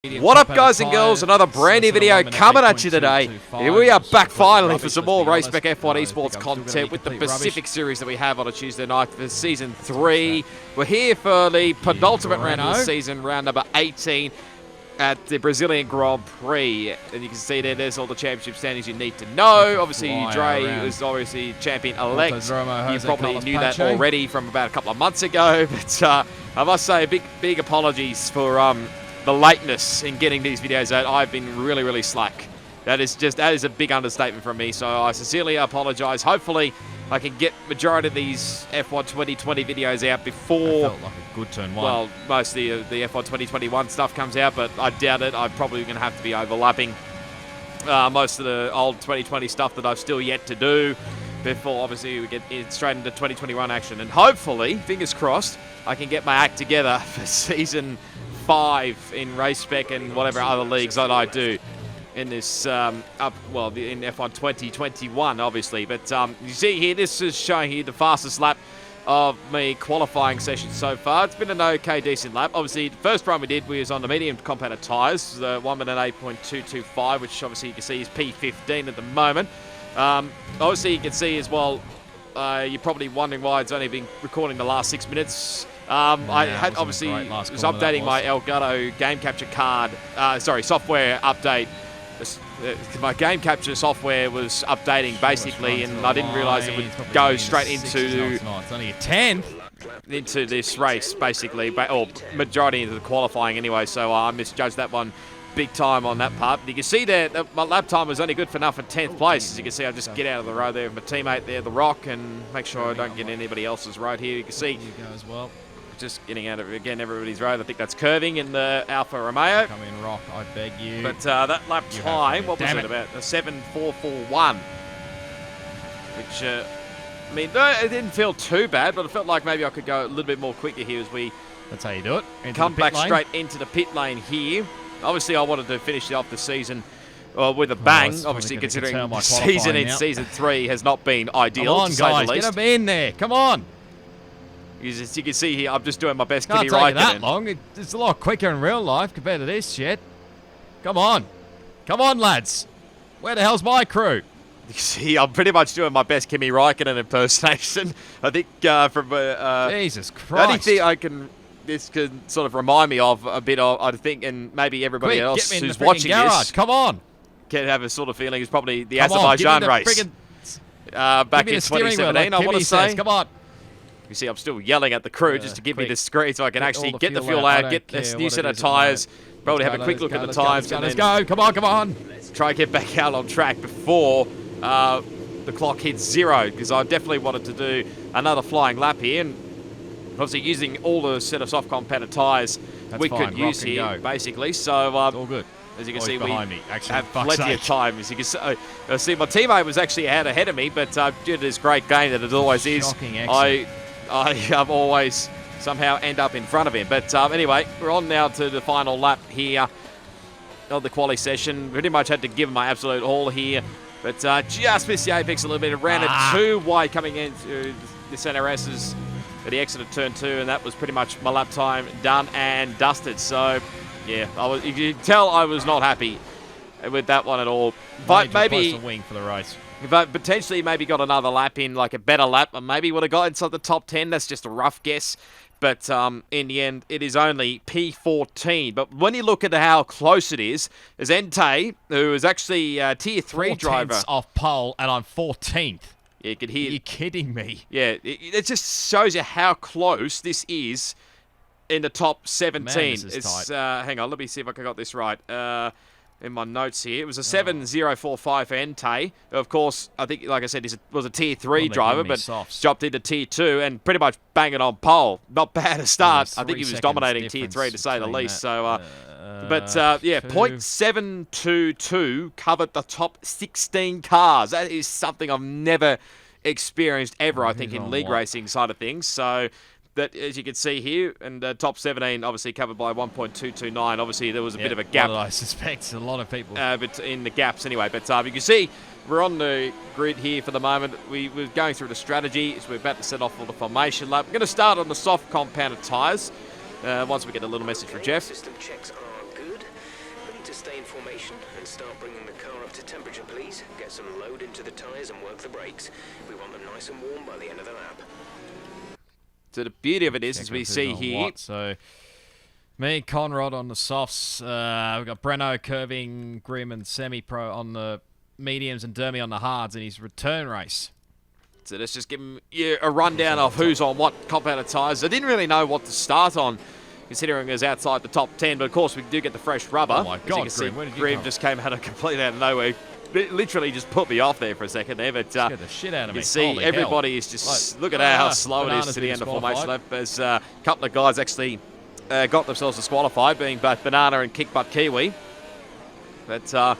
What up, guys and girls? Another brand new video coming at you today. Here we are back finally for some more Spec F1 Esports content with the Pacific Series that we have on a Tuesday night for Season 3. We're here for the penultimate round of the season, round number 18 at the Brazilian Grand Prix. And you can see there's all the championship standings you need to know. Obviously, Dre is obviously champion-elect. You probably knew that already from about a couple of months ago. But I must say, big apologies for the lateness in getting these videos out. I've been really slack. That is a big understatement from me, so I sincerely apologize. Hopefully I can get majority of these F1 2020 videos out before felt like a good turn one. Well, most of the F1 2021 stuff comes out, but I doubt it. I'm probably going to have to be overlapping most of the old 2020 stuff that I've still yet to do before obviously we get straight into 2021 action. And hopefully, fingers crossed, I can get my act together for season 5 in race spec and whatever other leagues that I do in this in F1 2021 obviously. But you see here, this is showing here the fastest lap of me qualifying session so far. It's been an okay decent lap. Obviously the first run we did was on the medium compactor tyres, the 1 minute 8.225, which obviously you can see is P15 at the moment. Obviously you can see as well, you're probably wondering why it's only been recording the last 6 minutes. I had obviously was updating my Elgato game capture card, software update. My game capture software was updating basically, and I didn't realise it would go straight into it's only a 10th into this race basically, or majority into the qualifying anyway. So I misjudged that one big time on that part. You can see there that my lap time was only good for enough for 10th place. As you can see, I just get out of the road there with my teammate there, the Rock, and make sure I don't get anybody else's road here. You can see. As well. Just getting out of, again, everybody's road. I think that's curving in the Alfa Romeo. Come in, Rock, I beg you. But that lap time, what was it about? A 7.441. Which, I mean, it didn't feel too bad, but it felt like maybe I could go a little bit more quicker here as we... That's how you do it. Come back straight into the pit lane here. Obviously, I wanted to finish off the season with a bang, obviously considering the season in Season 3 has not been ideal, to say the least. Come on, guys, get them in there. Come on. As you can see here, I'm just doing my best. Can't take that long. It's a lot quicker in real life compared to this shit. Come on. Come on, lads. Where the hell's my crew? You see, I'm pretty much doing my best Kimi Räikkönen impersonation. I think from... Jesus Christ. The only thing this can sort of remind me of a bit of, I think, and maybe everybody else who's watching this... Come on. Can have a sort of feeling is probably the Azerbaijan race. Back in 2017, I want to say. Come on. You see, I'm still yelling at the crew just to give me the screen so I can actually get the fuel out, get this new set of tyres, probably have a quick look at the times, and let's go. Come on. Try and get back out on track before the clock hits 0, because I definitely wanted to do another flying lap here, and obviously using all the set of soft compactor tyres we could use here, basically. So all good. As you can see, we have plenty of time. As you can see, my teammate was actually out ahead of me, but due to this great game that it always is, I always somehow end up in front of him. But anyway, we're on now to the final lap here of the quali session. Pretty much had to give him my absolute all here, but just missed the apex a little bit. Around a 2 wide coming into the center S's at the exit of turn 2, and that was pretty much my lap time done and dusted. So yeah, you can tell I was not happy with that one at all. But maybe a wing for the race. But potentially maybe got another lap in, like a better lap, and maybe would have got inside the top 10. That's just a rough guess. But in the end, it is only P14. But when you look at how close it is, there's Entei, who is actually a Tier 3 driver. Off pole, and I'm 14th. Yeah, you could hear... Are you kidding me? Yeah, it just shows you how close this is in the top 17. Man, it's hang on, let me see if I got this right. In my notes here, it was a 7.045 for Entei. Of course, I think, like I said, he was a Tier 3 driver, but dropped into Tier 2 and pretty much banging on pole. Not bad a start. I think he was dominating Tier 3 to say the least. So, yeah, 0.722 covered the top 16 cars. That is something I've never experienced ever, I think, in league racing side of things. So that, as you can see here, and the top 17 obviously covered by 1.229. Obviously, there was a bit of a gap. I suspect a lot of people. But in the gaps anyway. But you can see we're on the grid here for the moment. We're going through the strategy. So we're about to set off for the formation lap. We're going to start on the soft compounded tyres once we get a little message from Jeff. System checks are good. stay in formation and start bringing the car up to temperature, please. Get some load into the tyres and work the brakes. We want them nice and warm by the end of the lap. So the beauty of it is, as we see here... So, me, Conrad on the softs. We've got Breno, Curving, Grim, and Semi-Pro on the mediums, and Dermy on the hards in his return race. So let's just give him a rundown of who's on what compounded tyres. I didn't really know what to start on, considering it was outside the top 10, but of course we do get the fresh rubber. Oh my God, Grim, where did you Grim come? just came out of completely out of nowhere. It literally just put me off there for a second there, but Scared the shit out of you me. can see Holy everybody hell. is just, look at how slow it is to the end of formation lap. There's a couple of guys actually got themselves disqualified, being both Banana and Kick Butt Kiwi. But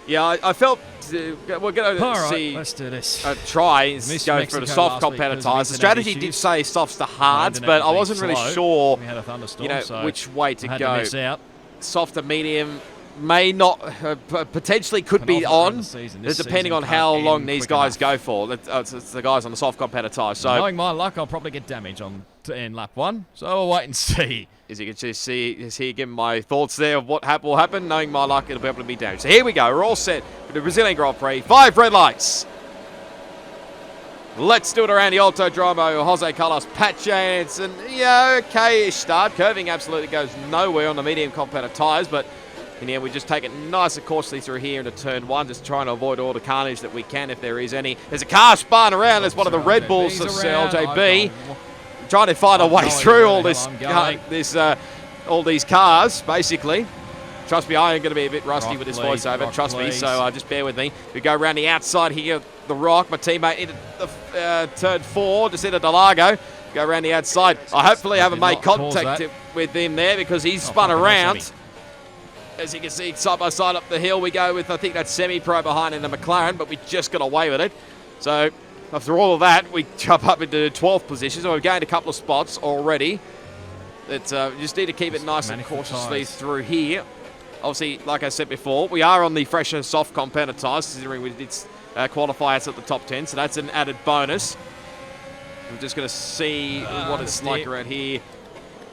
yeah, I felt we're going to see let's do this. try Missed go Mexico for the soft last week compounded because of tyres. The internet strategy did issues. say softs to hards, Internet but I being wasn't really slow. sure, We had a thunderstorm, you know, so which way to I had go. To miss out. Soft to medium may not, potentially could be on, depending on how long these guys go for. It's the guys on the soft compounded tyres. So, knowing my luck, I'll probably get damage on in lap 1. So we'll wait and see. as you can just see, is here giving my thoughts there of what will happen. Knowing my luck, it'll be able to be damaged. So here we go. We're all set for the Brazilian Grand Prix. 5 red lights. Let's do it around the Autodromo. Jose Carlos Pache. It's an okay-ish start. Curving absolutely goes nowhere on the medium compounded tyres, but in the end, we just take it nice and cautiously through here into turn 1, just trying to avoid all the carnage that we can if there is any. There's a car spun around. There's one of the Red Bulls of LJB. Trying to find a way through all these cars, basically. Trust me, I am going to be a bit rusty with this voiceover. Trust me, so just bear with me. We go around the outside here, the Rock. My teammate into the turn 4, just into Delago. Go around the outside. I hopefully haven't made contact with him there because he's spun around. As you can see, side by side up the hill we go with, I think that's Semi-Pro behind in the McLaren, but we just got away with it. So after all of that, we jump up into 12th position. So we've gained a couple of spots already. It's, we just need to keep it nice and cautiously through here. Obviously, like I said before, we are on the fresher soft compounded tyres, considering we did qualify us at the top 10. So that's an added bonus. We're just going to see what it's like around here.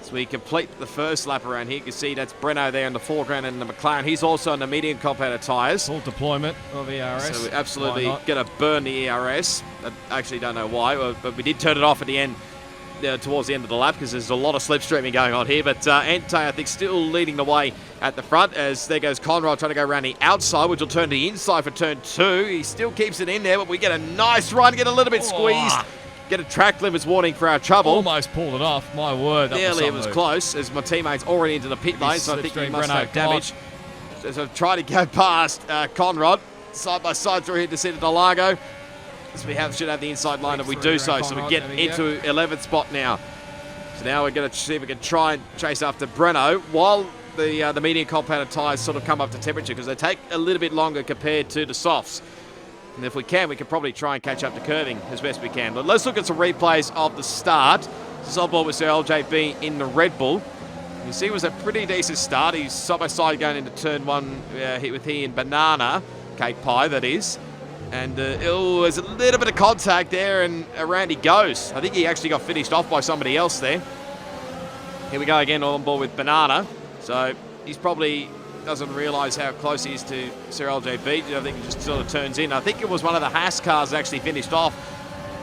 So we complete the first lap around here. You can see that's Breno there in the foreground and the McLaren. He's also on the medium compounded tyres. Full deployment of ERS. So we're absolutely going to burn the ERS. I actually don't know why, but we did turn it off at the end, towards the end of the lap, because there's a lot of slipstreaming going on here. But Ante, I think, still leading the way at the front, as there goes Conrad trying to go around the outside, which will turn to the inside for turn 2. He still keeps it in there, but we get a nice run, get a little bit squeezed. Get a track limits warning for our trouble. Almost pulled it off, my word. Nearly, it was close, as my teammate's already into the pit lane, so I think he must have damage. So I've tried to go past Conrad, side by side through here to see the Delago. So we should have the inside line, and we do so. So we get into 11th spot now. So now we're going to see if we can try and chase after Breno, while the medium compounded tyres sort of come up to temperature, because they take a little bit longer compared to the softs. And if we can, we can probably try and catch up to Curving as best we can. But let's look at some replays of the start. This is on board with Sir LJB in the Red Bull. You see it was a pretty decent start. He's side by side going into turn 1 with he and BananaCakePie, that is. And there's a little bit of contact there, and around he goes. I think he actually got finished off by somebody else there. Here we go again on board with Banana. So he's probably doesn't realise how close he is to Sir LJB. I think he just sort of turns in. I think it was one of the Haas cars that actually finished off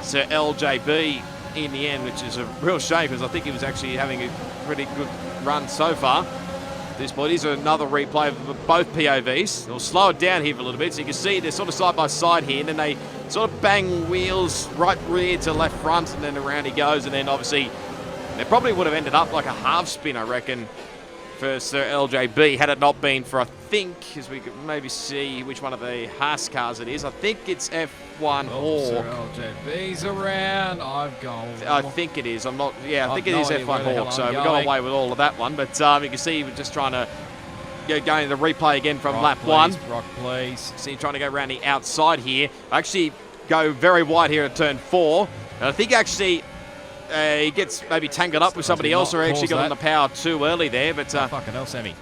Sir LJB in the end, which is a real shame, because I think he was actually having a pretty good run so far. At this point, here's another replay of both POVs. They'll slow it down here for a little bit, so you can see they're sort of side by side here, and then they sort of bang wheels right rear to left front, and then around he goes, and then obviously they probably would have ended up like a half spin, I reckon, for Sir LJB, had it not been for, I think, as we could maybe see which one of the Haas cars it is. I think it's F1 Hawk. Sir LJB's around. I've gone. I think it is. I'm not. Yeah, I think it is F1 Hawk. So we got away with all of that one. But you can see we're just trying to going to the replay again from lap 1. Rock, please. See, trying to go around the outside here. Actually, go very wide here at turn 4. And I think actually. He gets maybe tangled up with somebody else, or actually got on the power too early there. But fucking hell, Semi.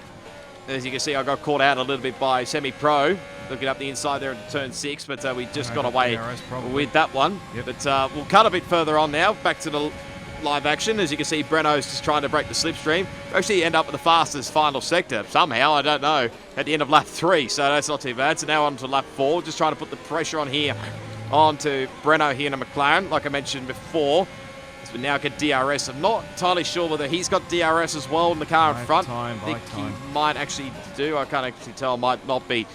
As you can see, I got caught out a little bit by Semi-Pro, looking up the inside there at turn 6, but we just got away with that one. Yep. But we'll cut a bit further on now, back to the live action. As you can see, Breno's just trying to break the slipstream. Actually end up with the fastest final sector somehow, I don't know, at the end of lap 3, so that's not too bad. So now on to lap 4, just trying to put the pressure on here, onto Breno here in a McLaren, like I mentioned before. As we now get DRS, I'm not entirely sure whether he's got DRS as well in the car in front. I think he might actually do. I can't actually tell, might not be.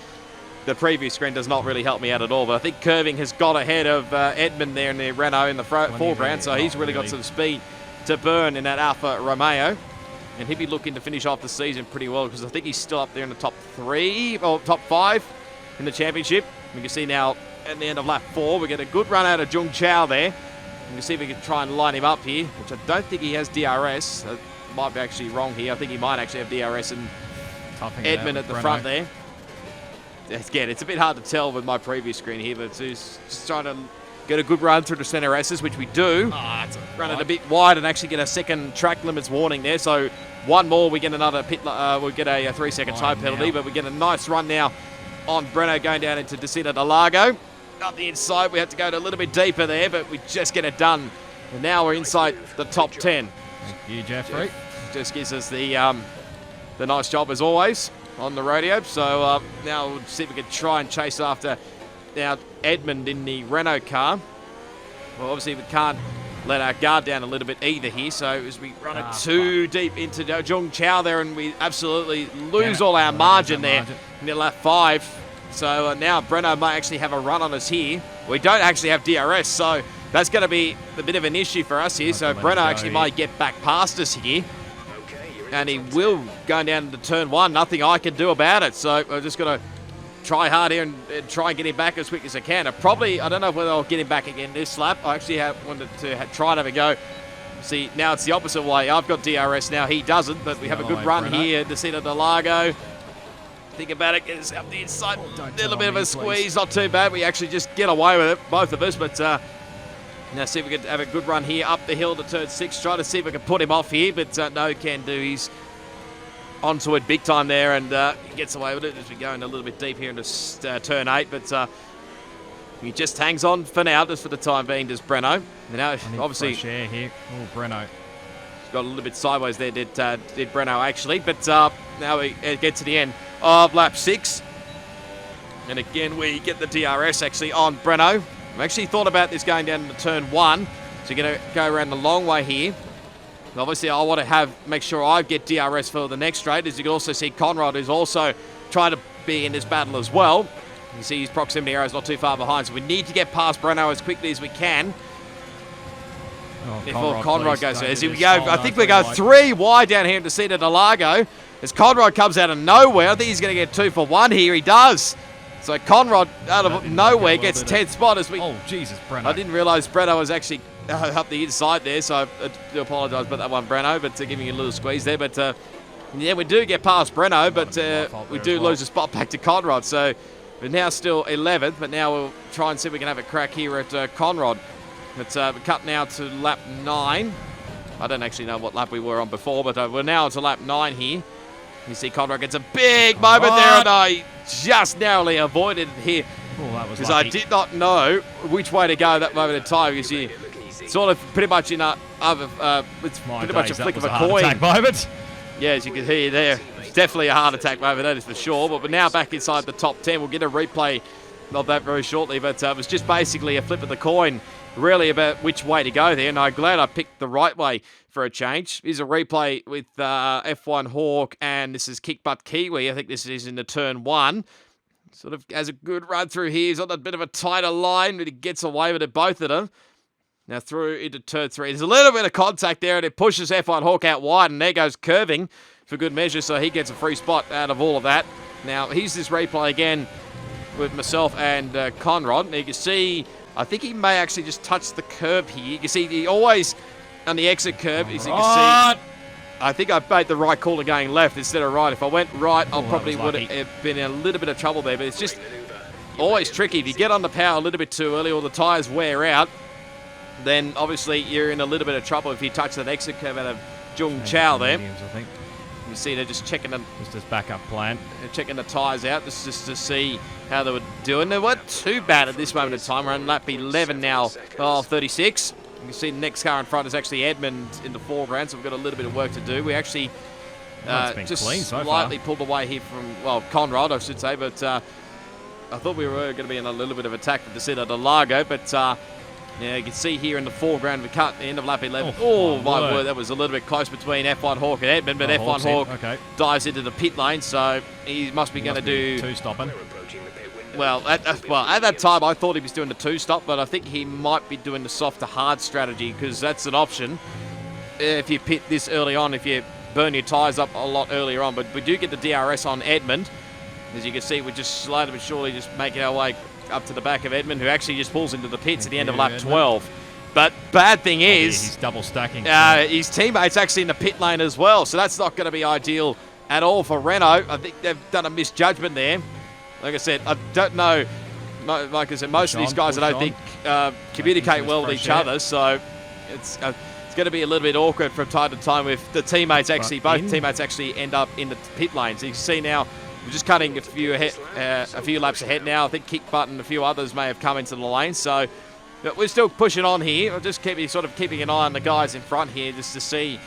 The preview screen does not really help me out at all, but I think Curving has got ahead of Edmund there in the Renault in the foreground, so he's really got some speed to burn in that Alfa Romeo. And he'd be looking to finish off the season pretty well, because I think he's still up there in the top 3, or top 5 in the championship. We can see now at the end of lap 4, we get a good run out of Jung Chao there. We can see if we can try and line him up here, which I don't think he has DRS. That might be actually wrong here. I think he might actually have DRS and Edmund at the front there. Again, it's a bit hard to tell with my preview screen here, but he's just trying to get a good run through the centre S's, which we do. Run it a bit wide and actually get a second track limits warning there. So one more, we get another pit. We'll get a 3-second time penalty, but we get a nice run now on Breno going down into Descida de Largo. Up the inside, we have to go a little bit deeper there, but we just get it done. And now we're inside the top 10. Thank you, Jeffrey. Just gives us the nice job as always on the radio. So now we'll see if we can try and chase after now Edmund in the Renault car. Well, obviously we can't let our guard down a little bit either here. So as we run it too deep into Jung Chao there, and we absolutely lose all our margin there in lap 5. So now Breno might actually have a run on us here. We don't actually have DRS, so that's going to be a bit of an issue for us here. So Breno actually might get back past us here. And he will go down into turn 1. Nothing I can do about it. So I'm just going to try hard here and try and get him back as quick as I can. I don't know whether I'll get him back again this lap. I actually wanted to try and have a go. See, now it's the opposite way. I've got DRS now. He doesn't, but we have a good run here. Descida de Largo. Think about it, get us up the inside, a little bit of a squeeze, not too bad. We actually just get away with it, both of us, but now see if we can have a good run here up the hill to turn 6, try to see if we can put him off here, but no, can do. He's onto it big time there, and he gets away with it as we go in a little bit deep here into turn 8, but he just hangs on for now, just for the time being, does Breno. And now, obviously, share here. Oh, Breno. Got a little bit sideways there, did Breno actually, but now we get to the end of lap 6, and again we get the DRS actually on Breno. I've actually thought about this going down to turn 1, so you're going to go around the long way here. And obviously I want to make sure I get DRS for the next straight. As you can also see, Conrad is also trying to be in this battle as well. You see his proximity arrow is not too far behind, so we need to get past Breno as quickly as we can. Before Conrad goes, as we go, I think we go 3 wide down here to Descida de Largo. As Conrad comes out of nowhere, I think he's going to get 2 for 1 here. He does. So Conrad out of nowhere gets 10th spot as we. Oh Jesus, Breno! I didn't realise Breno was actually up the inside there, so I do apologise about that one, Breno. But giving you a little squeeze there. But yeah, we do get past Breno, but we do lose a spot back to Conrad. So we're now still 11th, but now we'll try and see if we can have a crack here at Conrad. But we cut now to lap 9. I don't actually know what lap we were on before, but we're now to lap 9 here. You see Conrad gets a big moment there, and I just narrowly avoided it here. Because I did not know which way to go that moment in time. You see, sort of pretty much in it's pretty much a flick of a coin. Yeah, as you can hear there, it's definitely a heart attack moment, that is for sure. But we're now back inside the top 10. We'll get a replay of that very shortly, but it was just basically a flip of the coin, really, about which way to go there, and I'm glad I picked the right way for a change. Here's a replay with F1 Hawk, and this is Kick Butt Kiwi. I think this is in the turn 1. Sort of has a good run through here. He's on a bit of a tighter line, but he gets away with it, both of them. Now through into turn 3. There's a little bit of contact there, and it pushes F1 Hawk out wide, and there goes Curving for good measure, so he gets a free spot out of all of that. Now, here's this replay again with myself and Conrad. Now you can see, I think he may actually just touch the curb here. You can see he always, on the exit curb, as you can see, I think I made the right call to going left instead of right. If I went right, I probably would have been in a little bit of trouble there, but it's just always tricky. If you get on the power a little bit too early or the tyres wear out, then obviously you're in a little bit of trouble if you touch that exit curve out of Jung Chao there. I think. You see they're just checking them. Just his backup plan. Checking the tyres out just to see how they were doing. They weren't too bad at this moment in time. We're on lap 11 now, 36. can see the next car in front is actually Edmund in the foreground, so we've got a little bit of work to do. We actually just clean so slightly far. pulled away here from, well, Conrad, I should say, but I thought we were going to be in a little bit of attack with the set of the Largo, but yeah, you can see here in the foreground, we cut the end of lap 11. Oh, my word, that was a little bit close between F1 Hawk and Edmund, but F1 Hawk dives into the pit lane, so he must be going to do two-stopping. Well, at that time, I thought he was doing the two-stop, but I think he might be doing the soft-to-hard strategy, because that's an option if you pit this early on, if you burn your tyres up a lot earlier on. But we do get the DRS on Edmund. As you can see, we're just slowly but surely just making our way up to the back of Edmund, who actually just pulls into the pits at the end of lap 12. But bad thing is, he's double stacking. His teammate's actually in the pit lane as well, so that's not going to be ideal at all for Renault. I think they've done a misjudgment there. Like I said, I don't know. Like I said, most of these guys I don't think communicate well with each other, so it's going to be a little bit awkward from time to time if the teammates actually, both teammates actually end up in the pit lanes. You can see now, we're just cutting a few laps ahead now. I think Kickbutt and a few others may have come into the lane, so but we're still pushing on here. I'll just keeping an eye on the guys in front here just to see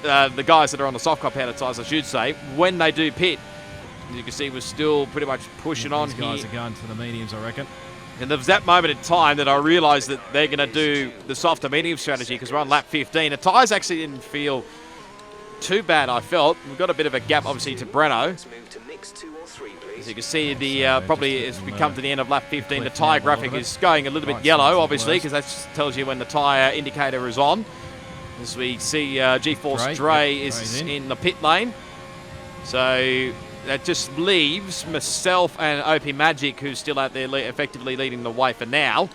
the guys that are on the soft compounder tyres, I should say, when they do pit. As you can see, we're still pretty much pushing on here. These guys are going for the mediums, I reckon. And there was that moment in time that I realised that they're going to do the soft to medium strategy because we're on lap 15. The tyres actually didn't feel too bad, I felt. We've got a bit of a gap, obviously, to Breno. As you can see, the probably as we come to the end of lap 15, the tyre graphic is going a little bit yellow, obviously, because that tells you when the tyre indicator is on. As we see GeForce Dre is in the pit lane. So that just leaves myself and OP Magic, who's still out there effectively leading the way for now,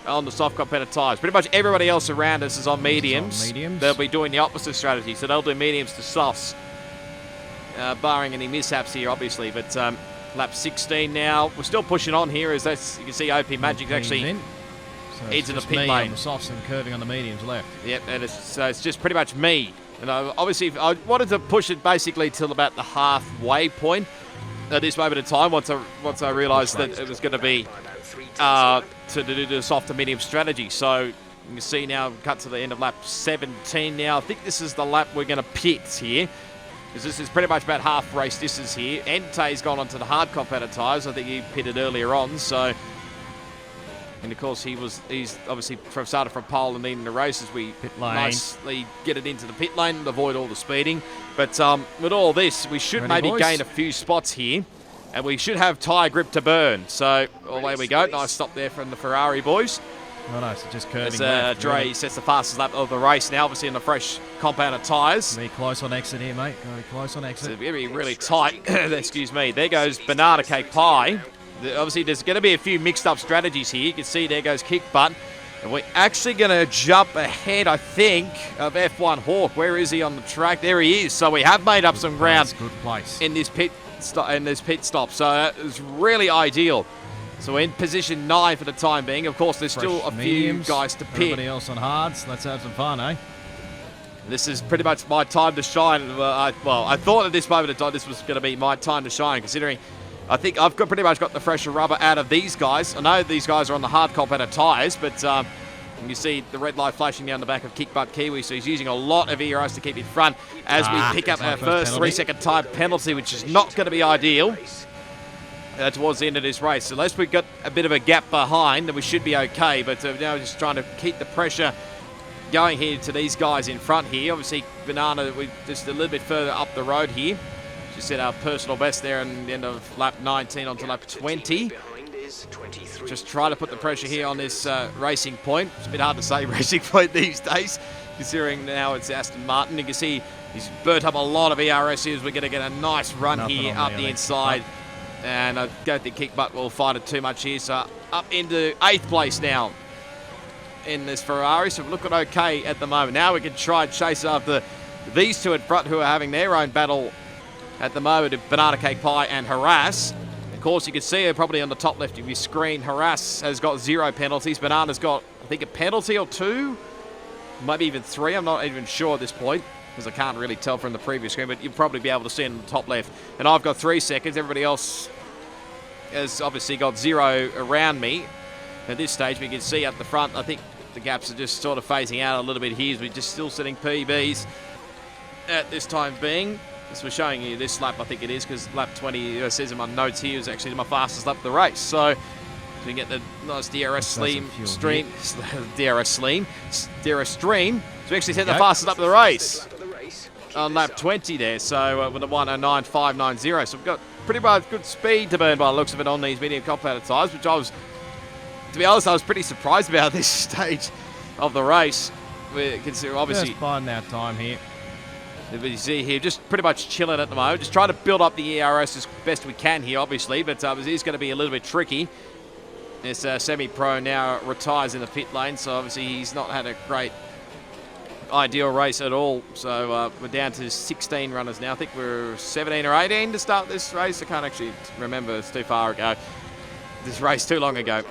on the soft competitive tyres. Pretty much everybody else around us is on mediums. They'll be doing the opposite strategy, so they'll do mediums to softs, barring any mishaps here, obviously. But lap 16 now. We're still pushing on here, as that's, you can see OP Magic actually into the pit lane. On the softs and curving on the mediums left. Yep, and it's just pretty much me. And obviously, I wanted to push it basically till about the halfway point at this moment in time. Once I realised that it was going to be to do the soft to medium strategy. So you can see now, cut to the end of lap 17 now. I think this is the lap we're going to pit here, because this is pretty much about half race distance here. Ente's gone onto the hard competitor tyres. I think he pitted earlier on, so. And of course, he's obviously started from pole and leading the race as we nicely get it into the pit lane and avoid all the speeding. But with all this, we should maybe gain a few spots here, and we should have tyre grip to burn. So away we go. Nice stop there from the Ferrari boys. Oh no, so just curving as Dre sets the fastest lap of the race now, obviously in the fresh compounded tyres. Be close on exit here, mate. Gotta be close on exit. It's very, really tight. Excuse me. There goes Banana Cake Pie. Obviously, there's going to be a few mixed-up strategies here. You can see there goes Kickbutt. And we're actually going to jump ahead, I think, of F1 Hawk. Where is he on the track? There he is. So we have made up some ground in this pit stop. So that is really ideal. So we're in position 9 for the time being. Of course, there's still a few guys to pit. Everybody else on hards. Let's have some fun, eh? This is pretty much my time to shine. I thought at this moment in time this was going to be my time to shine, considering I think I've pretty much got the fresher rubber out of these guys. I know these guys are on the hard competitor tyres, but you see the red light flashing down the back of Kickbutt Kiwi, so he's using a lot of EROs to keep in front as we pick up our first 3-second time penalty, which is not going to be ideal towards the end of this race. So unless we've got a bit of a gap behind, then we should be okay, but now we're just trying to keep the pressure going here to these guys in front here. Obviously, Banana, we're just a little bit further up the road here. Just set our personal best there in the end of lap 19 onto lap 20. Just try to put the pressure here on this racing point. It's a bit hard to say racing point these days, considering now it's Aston Martin. You can see he's burnt up a lot of ERS here. We're going to get a nice run here up the inside. And I don't think Kickbutt will find it too much here. So up into 8th place now in this Ferrari. So we're looking okay at the moment. Now we can try and chase after these two in front who are having their own battle at the moment of Banana Cake Pie and Harass. Of course, you can see her probably on the top left of your screen. Harass has got 0 penalties. Banana's got, I think, a penalty or 2, maybe even 3. I'm not even sure at this point, because I can't really tell from the previous screen, but you'll probably be able to see it on the top left. And I've got 3 seconds. Everybody else has obviously got 0 around me. At this stage, we can see at the front, I think the gaps are just sort of phasing out a little bit here as we're just still setting PBs at this time being. As we're showing you this lap, I think it is, because lap 20, it says in my notes here, is actually my fastest lap of the race. So we get the nice DRS stream. DRS stream. So we actually set the fastest lap of the race on lap 20 there. So with a 109.590. So we've got pretty much good speed to burn by the looks of it on these medium compounded tyres, which I was, to be honest, I was pretty surprised about at this stage of the race. We consider obviously just biding our time here. You see here, just pretty much chilling at the moment. Just trying to build up the ERS as best we can here, obviously, but it is going to be a little bit tricky. This semi-pro now retires in the pit lane, so obviously he's not had a great ideal race at all. So we're down to 16 runners now. I think we're 17 or 18 to start this race. I can't actually remember. It's too far ago. This race too long ago.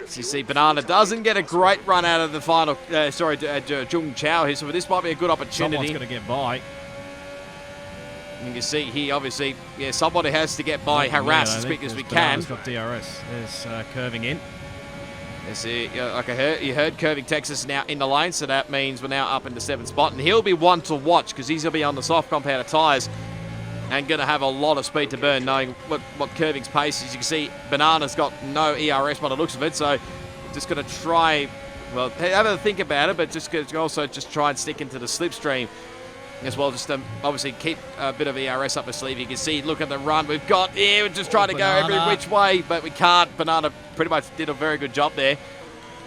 So you see, Banana doesn't get a great run out of the final, Jung Chao here, so this might be a good opportunity. Someone's going to get by. You can see here, obviously, yeah, somebody has to get by, harass as quick as we can. Banana's got DRS. There's curving in. Like you heard, curving Texas now in the lane, so that means we're now up in the 7th spot, and he'll be one to watch because he's going to be on the soft compounded tyres and going to have a lot of speed to burn, knowing what curving's pace is. You can see Banana's got no ERS by the looks of it, so just going to try, well, have a think about it, but just also just try and stick into the slipstream as well, just to obviously keep a bit of ERS up his sleeve. You can see, look at the run we've got here. We're just trying to go every which way, but we can't. Banana pretty much did a very good job there,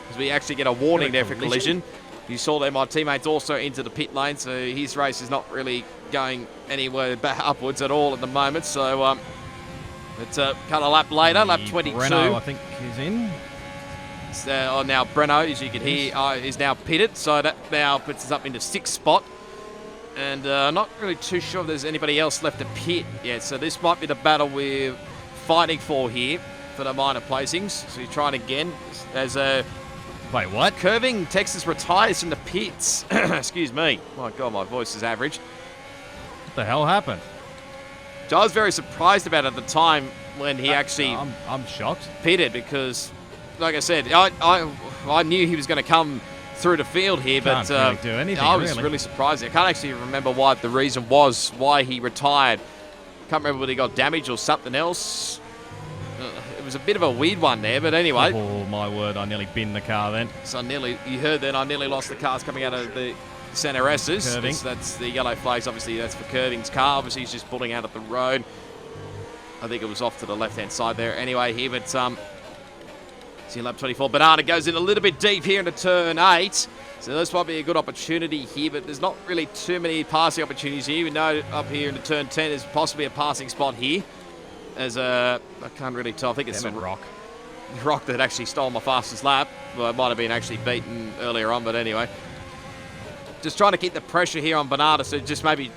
because we actually get a warning there for collision. You saw there, my teammates also into the pit lane, so his race is not really going anywhere back upwards at all at the moment. So it's a kind of lap later, lap 22. Breno, I think, is in. Now Breno, as you can hear, is now pitted, so that now puts us up into 6th spot. And not really too sure if there's anybody else left to pit yet, so this might be the battle we're fighting for here for the minor placings. So you're trying again as a... Wait, what? Curving Texas retires from the pits. Excuse me. My God, my voice is average. What the hell happened? I was very surprised about it at the time when he actually... I'm shocked. Pitted, because, like I said, I knew he was going to come through the field here, Can't but really do anything, I was really surprised. I can't actually remember what the reason was why he retired. Can't remember whether he got damaged or something else. It was a bit of a weird one there, but anyway. Oh, my word, I nearly binned the car then. So you heard then, I nearly lost the cars coming out of the centre S's. That's the yellow flags, obviously that's for Curving's car. Obviously he's just pulling out of the road. I think it was off to the left-hand side there anyway here, but see lap 24. Banana goes in a little bit deep here into turn 8. So this might be a good opportunity here, but there's not really too many passing opportunities here. We know up here into turn 10 there's possibly a passing spot here. As I can't really tell. I think it's Rock. Rock that actually stole my fastest lap. Well, it might have been actually beaten earlier on, but anyway. Just trying to keep the pressure here on Banana, so just maybe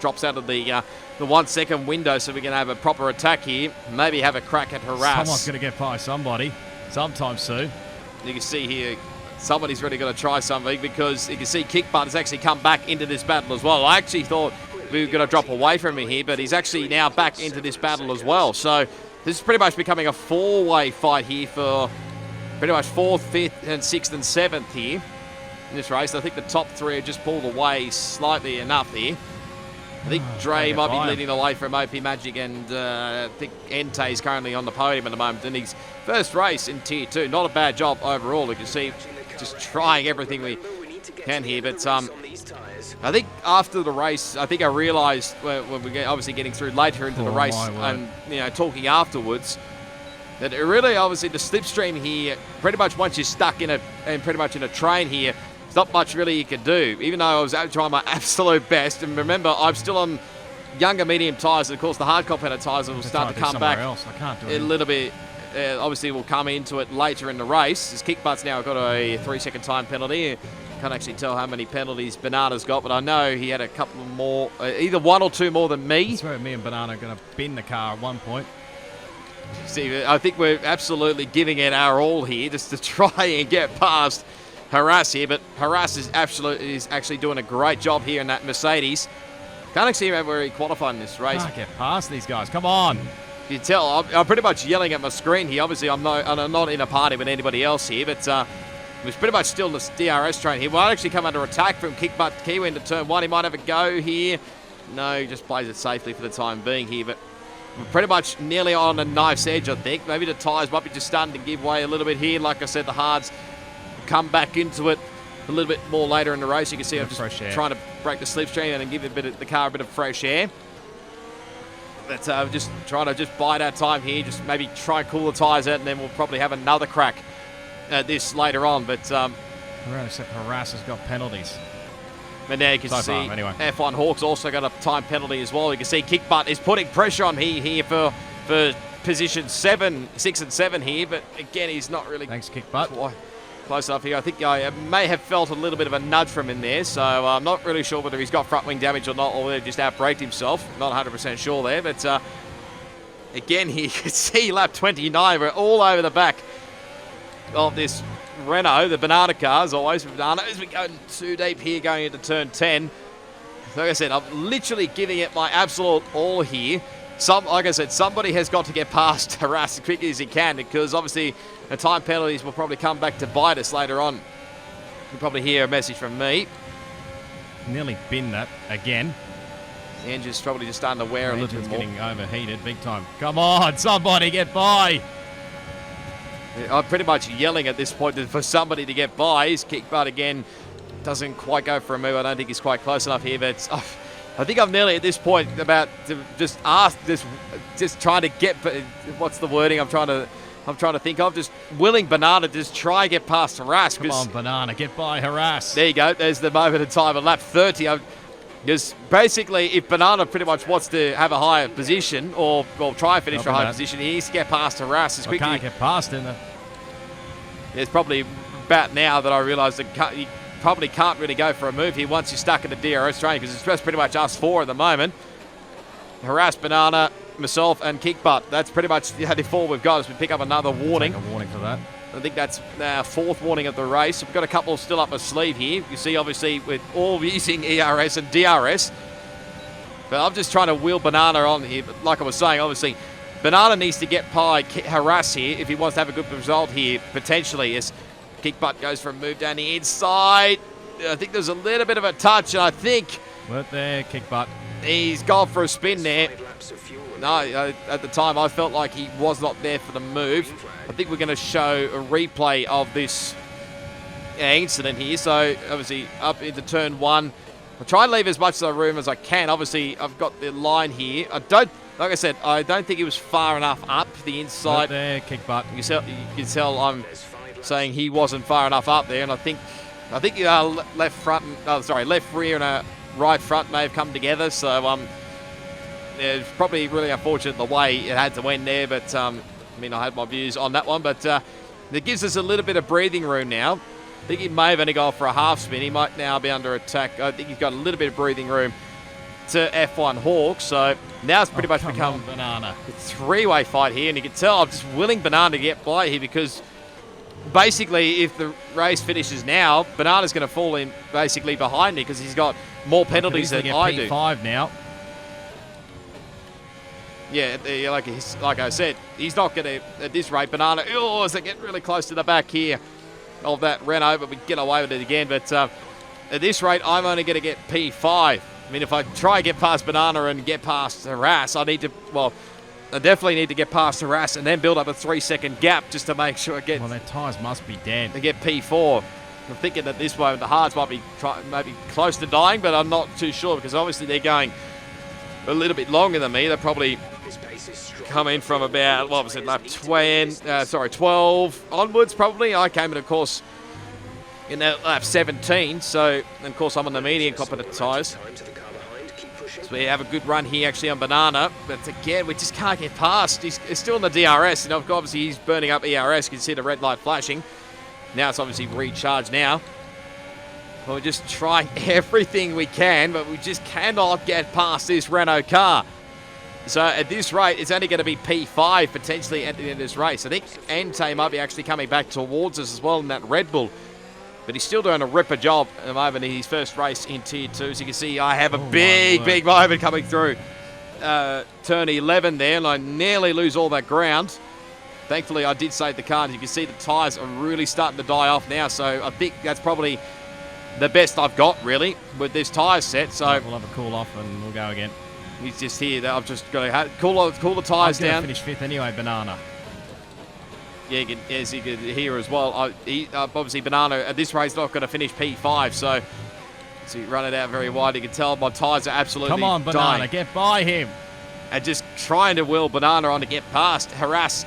drops out of the 1 second window, so we can have a proper attack here. Maybe have a crack at harass. Someone's going to get by somebody sometime soon. You can see here, somebody's really going to try something, because you can see Kickbutt has actually come back into this battle as well. I actually thought we were going to drop away from him here, but he's actually now back into this battle as well. So this is pretty much becoming a 4-way fight here for pretty much 4th, 5th, and 6th and 7th here in this race. I think the top 3 have just pulled away slightly enough here. I think Dre might be leading the way from OP Magic, and I think Entei is currently on the podium at the moment in his first race in Tier 2. Not a bad job overall. You can see just trying everything we can here, but I think after the race, I think I realised when we get obviously getting through later into the race and talking afterwards, that it really obviously the slipstream here, pretty much once you're stuck in a train here, there's not much really you can do. Even though I was trying my absolute best, and remember I'm still on younger medium tyres, and of course the hard compounded tyres will start to come back a little bit. Obviously we'll come into it later in the race. As Kickbutt's now got a 3-second time penalty. Can't actually tell how many penalties Banana's got, but I know he had a couple more, either 1 or 2 more than me. I swear me and Banana are going to bin the car at one point. See, I think we're absolutely giving it our all here just to try and get past Harass here, but Harass is actually doing a great job here in that Mercedes. Can't actually remember where he qualified in this race. Can't get past these guys. Come on. You tell I'm pretty much yelling at my screen here. Obviously, I'm not in a party with anybody else here, but He's pretty much still in the DRS train. He might actually come under attack from Kickbutt Kiwi into turn 1. He might have a go here. No, he just plays it safely for the time being here. But we're pretty much nearly on a knife's edge, I think. Maybe the tyres might be just starting to give way a little bit here. Like I said, the hards come back into it a little bit more later in the race. You can see I'm just trying to break the slipstream and give the car a bit of fresh air. But just trying to just bide our time here. Just maybe try and cool the tyres out, and then we'll probably have another crack at this later on. But except Harass has got penalties. But now you can see anyway. F1 Hawks also got a time penalty as well. You can see Kickbutt is putting pressure on here for position 6 and 7 here. But again, he's not really Kickbutt. Close enough here. I think I may have felt a little bit of a nudge from him there. So I'm not really sure whether he's got front wing damage or not, or whether he just outbraked himself. Not 100% sure there. But again, here you can see lap 29. We're all over the back of this Renault, the banana car, as always, banana, as we go too deep here going into turn 10. Like I said, I'm literally giving it my absolute all here. Like I said, somebody has got to get past Harass as quickly as he can, because obviously the time penalties will probably come back to bite us later on. You'll probably hear a message from me. Nearly binned that again. The engine's probably just starting to wear a little bit more. Getting overheated big time. Come on, somebody get by. I'm pretty much yelling at this point for somebody to get by. His Kickbutt again doesn't quite go for a move. I don't think he's quite close enough here, but I think I'm nearly at this point about to just ask this, just trying to get, what's the wording I'm trying to think of, just willing Banana to just try and get past Harass. Come on, Banana, get by Harass. There you go. There's the moment of time at lap 30. Because basically, if Banana pretty much wants to have a higher position, or try and finish for a higher position, he needs to get past Harass as quickly. Can't get past him. It's probably about now that I realise that you probably can't really go for a move here once you're stuck in the DRS train, because it's just pretty much us four at the moment. Harass, Banana, myself, and Kickbutt. That's pretty much the only four we've got as we pick up another warning. Take a warning for that. I think that's our fourth warning of the race. We've got a couple still up our sleeve here. You see, obviously, we're all using ERS and DRS. But I'm just trying to wheel Banana on here. But like I was saying, obviously, Banana needs to get by Harass here if he wants to have a good result here, potentially, as Kickbutt goes for a move down the inside. I think there's a little bit of a touch, and I think... Work there, Kickbutt. He's gone for a spin there. No, at the time, I felt like he was not there for the move. I think we're going to show a replay of this incident here. So, obviously, up into turn 1. I'll try and leave as much of the room as I can. Obviously, I've got the line here. Like I said, I don't think he was far enough up the inside. Work there, Kickbutt. You can tell I'm saying he wasn't far enough up there, and I think left rear and right front may have come together. So, it's probably really unfortunate the way it had to end there, but I mean, I had my views on that one, but it gives us a little bit of breathing room now. I think he may have only gone for a half spin. He might now be under attack. I think he's got a little bit of breathing room to F1 Hawk, so now it's pretty much become Banana. A three-way fight here, and you can tell I'm just willing Banana to get by here, because basically if the race finishes now, Banana's going to fall in basically behind me, because he's got more penalties than I do. P5 now. Yeah, like I said, he's not going to, at this rate, Banana, as they get really close to the back here of that Renault, but we get away with it again. But at this rate, I'm only going to get P5. I mean, if I try and get past Banana and get past Harass, I definitely need to get past Harass and then build up a 3-second gap just to make sure I get... Well, their tyres must be dead. To get P4. I'm thinking that this moment the hards might be maybe close to dying, but I'm not too sure, because obviously they're going a little bit longer than me. They're probably coming from about, what was it, lap 12 onwards probably. I came in, of course, in that lap 17, so, and of course, I'm on the medium competent tyres. So we have a good run here actually on Banana, but again, we just can't get past. He's still in the DRS, and obviously he's burning up ERS. You can see the red light flashing. Now it's obviously recharged now. We're just trying everything we can, but we just cannot get past this Renault car. So at this rate, it's only going to be P5 potentially at the end of this race. I think Ente might be actually coming back towards us as well in that Red Bull. But he's still doing a ripper job at the moment in his first race in Tier 2. So you can see I have a big moment coming through turn 11 there, and I nearly lose all that ground. thankfully I did save the car. And you can see the tyres are really starting to die off now. So I think that's probably the best I've got, really, with this tyre set. So we'll have a cool off and we'll go again. He's just here. I've just got to cool the tyres down. Finish 5th anyway, Banana. Yeah, as you can hear as well. Obviously, Banana at this race not going to finish P5, so you run it out very wide. You can tell my tyres are absolutely Come on, Banana, dying. get by him. And just trying to wheel Banana on to get past, harass,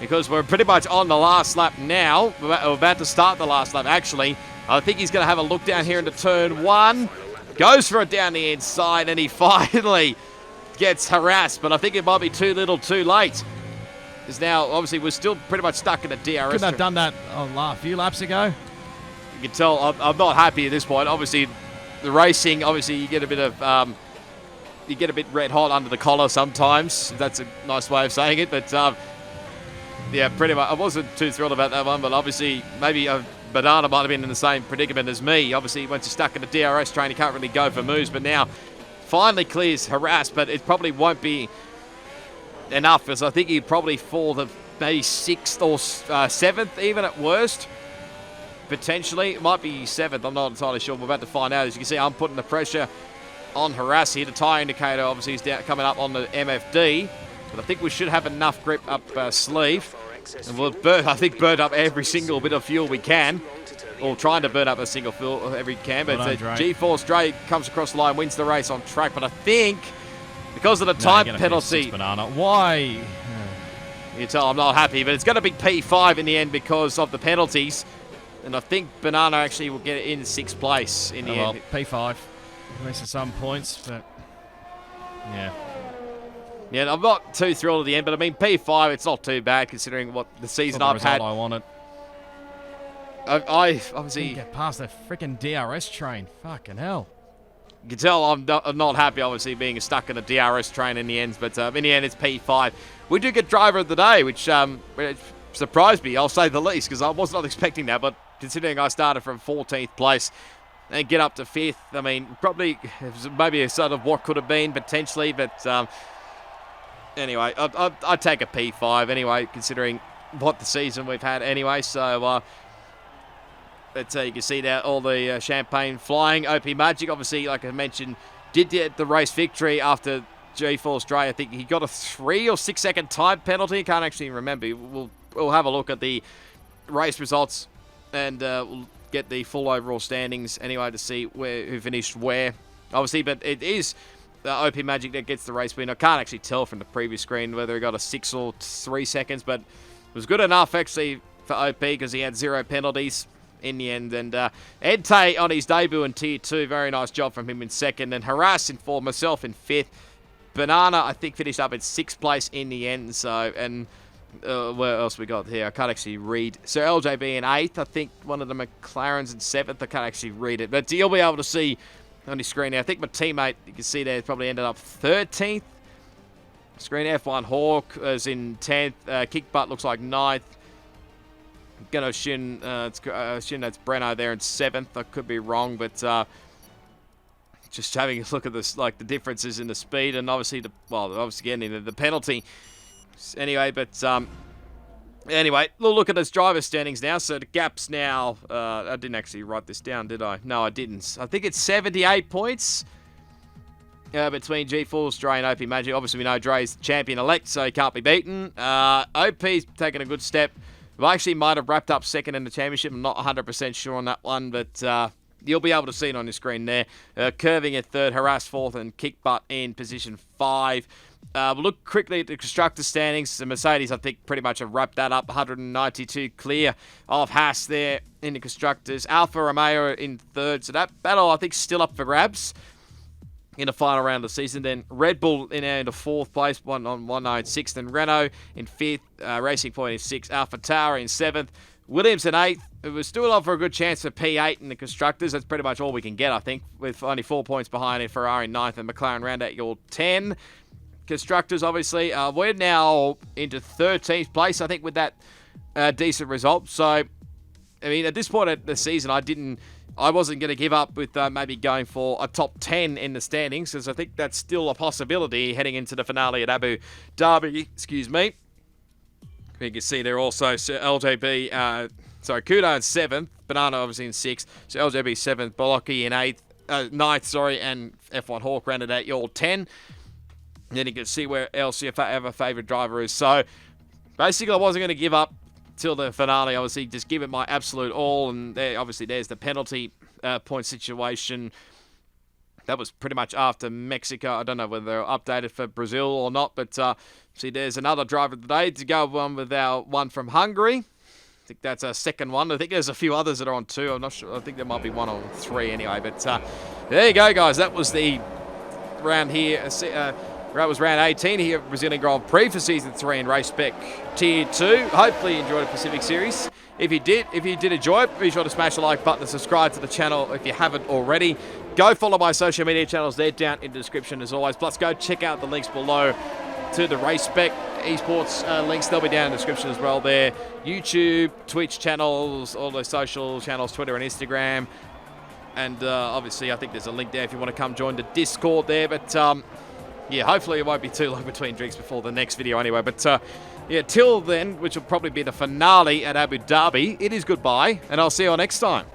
because we're pretty much on the last lap now. We're about to start the last lap, actually. I think he's going to have a look down here into turn 1. Goes for it down the inside, and he finally gets harassed. But I think it might be too little too late. Because now, obviously, we're still pretty much stuck in a DRS. Couldn't have done that a few laps ago. You can tell I'm not happy at this point. Obviously, the racing, obviously, you get a bit of... you get a bit red hot under the collar sometimes. That's a nice way of saying it. But, yeah, pretty much. I wasn't too thrilled about that one. But, obviously, maybe Banana might have been in the same predicament as me. Obviously, once you're stuck in a DRS train, you can't really go for moves. But now, finally clears harass. But it probably won't be enough, as I think he'd probably fall to maybe 6th or 7th, even at worst. Potentially. It might be 7th. I'm not entirely sure. We're about to find out. As you can see, I'm putting the pressure on harass here. The tyre indicator obviously is coming up on the MFD, but I think we should have enough grip up sleeve, and we'll I think burn up every single bit of fuel we can, or trying to burn up a single fuel every can. But G-Force Dre comes across the line, wins the race on track. But I think because of the time penalty, Banana, why? You tell I'm not happy, but it's going to be P5 in the end because of the penalties, and I think Banana actually will get it in 6th place in the end. P5. Missing some points, but yeah. Yeah, I'm not too thrilled at the end, but I mean, P5, it's not too bad considering what the season I've had. I wanted. I obviously get past that freaking DRS train. Fucking hell. You can tell I'm not happy, obviously, being stuck in a DRS train in the end, but in the end, it's P5. We do get driver of the day, which surprised me, I'll say the least, because I was not expecting that, but considering I started from 14th place, and get up to 5th. I mean, probably maybe a sort of what could have been potentially, but anyway, I'd take a P5 anyway, considering what the season we've had anyway. So but you can see there all the champagne flying. OP Magic, obviously, like I mentioned, did get the race victory after G-Force Dre. I think he got a 3 or 6 second time penalty. Can't actually remember. We'll have a look at the race results and we'll get the full overall standings anyway to see who finished where, obviously. But it is OP Magic that gets the race win. I can't actually tell from the previous screen whether he got a 6 or 3 seconds, but it was good enough actually for OP because he had 0 penalties in the end. And Ed Tay on his debut in Tier 2, very nice job from him in 2nd, and Harass in 4th, myself in 5th. Banana, I think, finished up in 6th place in the end. So, and where else we got here? I can't actually read. So LJB in 8th. I think one of the McLarens in 7th. I can't actually read it. But you'll be able to see on your screen now. I think my teammate, you can see there, probably ended up 13th. Screen F1 Hawk is in 10th. Kickbutt looks like 9th. Gonna assume that's Breno there in 7th. I could be wrong, but just having a look at this, like the differences in the speed and obviously getting the penalty. Anyway, but anyway, we'll look at this driver standings now. So the gap's now, I didn't actually write this down, did I? No, I didn't. I think it's 78 points between G-Force, Dre, and OP Magic. Obviously, we know Dre's champion-elect, so he can't be beaten. OP's taken a good step. We actually might have wrapped up 2nd in the championship. I'm not 100% sure on that one, but you'll be able to see it on your screen there. Curving at 3rd, Harass 4th, and Kickbutt in position 5. We'll look quickly at the constructor standings. The Mercedes, I think, pretty much have wrapped that up. 192 clear of Haas there in the constructors. Alfa Romeo in 3rd. So that battle, I think, still up for grabs in the final round of the season. Then Red Bull in the 4th place, 196th, and Renault in 5th. Racing Point in 6th. Alpha Tower in 7th. Williams in 8th. It was still on for a good chance for P8 in the constructors. That's pretty much all we can get, I think, with only 4 points behind in Ferrari 9th and McLaren round out your 10. Constructors, obviously, we're now into 13th place, I think, with that decent result. So, I mean, at this point of the season, I wasn't going to give up with maybe going for a top 10 in the standings, because I think that's still a possibility heading into the finale at Abu Dhabi. Excuse me. You can see there also so LJB, Kudo in 7th, Banana obviously in 6th, so LJB 7th, Bolocki in 9th, and F1 Hawk rounded out all 10. And then you can see where else your other favourite driver is. So basically I wasn't going to give up till the finale, obviously just give it my absolute all, and there, obviously there's the penalty point situation. That was pretty much after Mexico. I don't know whether they're updated for Brazil or not, but see, there's another driver today to go on with our one from Hungary. I think that's our second one. I think there's a few others that are on 2. I'm not sure. I think there might be one on 3 anyway. But there you go, guys. That was the round here. That was round 18 here at Brazilian Grand Prix for Season 3 in Race Spec Tier 2. Hopefully you enjoyed the Pacific Series. If you did enjoy it, be sure to smash the like button and subscribe to the channel if you haven't already. Go follow my social media channels. They're down in the description as always. Plus, go check out the links below to the Race Spec Esports links. They'll be down in the description as well there. YouTube, Twitch channels, all those social channels, Twitter and Instagram. And obviously, I think there's a link there if you want to come join the Discord there. But yeah, hopefully it won't be too long between drinks before the next video anyway. But yeah, till then, which will probably be the finale at Abu Dhabi, it is goodbye, and I'll see you all next time.